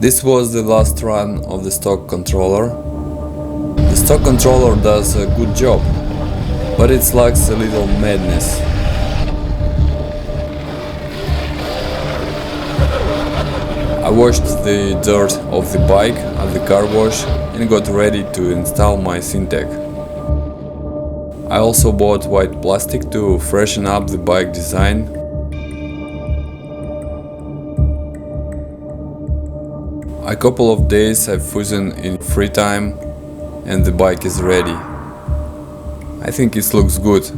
This was the last run of the stock controller. The stock controller does a good job, but it lacks a little madness. I washed the dirt off the bike at the car wash and got ready to install my SinTech. I also bought white plastic to freshen up the bike design. A couple of days I've frozen in free time and the bike is ready. I think it looks good.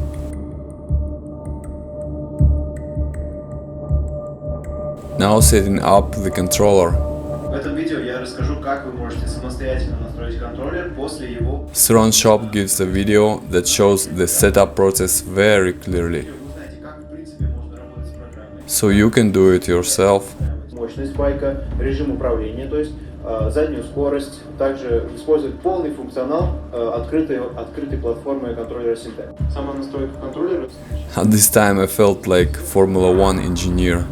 Now setting up the controller. В этом видео я расскажу, как вы можете самостоятельно настроить контроллер после его. Surronshop gives a video that shows the setup process very clearly, so you can do it yourself. Мощность байка, режим управления, то есть заднюю скорость, также использовать полный функционал открытой платформы контроллера SinTech. Сама настройка контроллера. At this time I felt like Formula One engineer.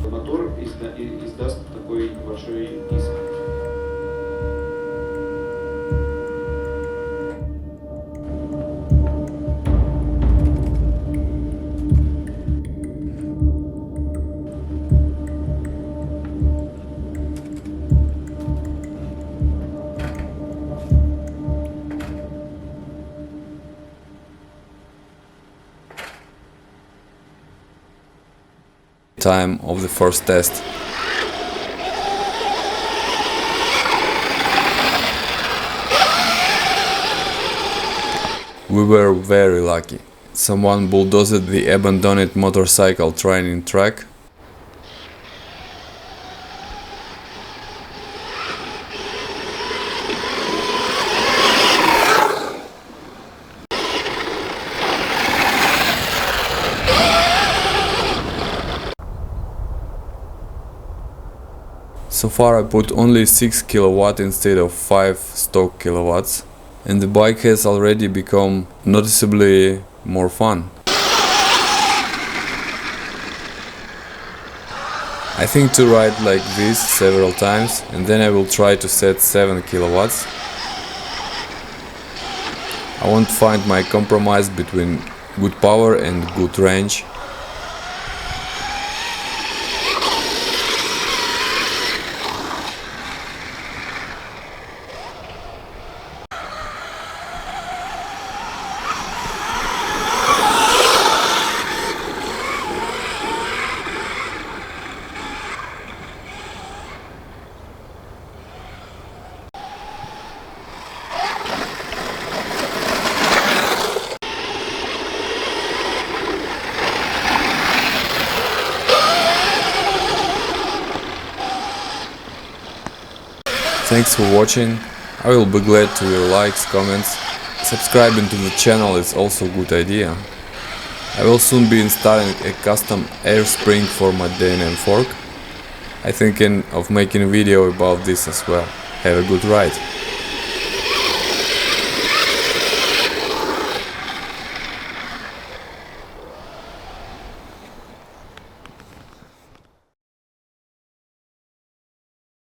Мотор издаст такой небольшой писк. Time of the first test. We were very lucky. Someone bulldozed the abandoned motorcycle training track. So far I put only 6 kW instead of 5 stock kilowatts, and the bike has already become noticeably more fun. I think to ride like this several times, and then I will try to set 7 kilowatts. I want to find my compromise between good power and good range. Thanks for watching. I will be glad to your likes, comments. Subscribing to the channel is also a good idea. I will soon be installing a custom air spring for my D&M fork. I'm thinking of making a video about this as well. Have a good ride!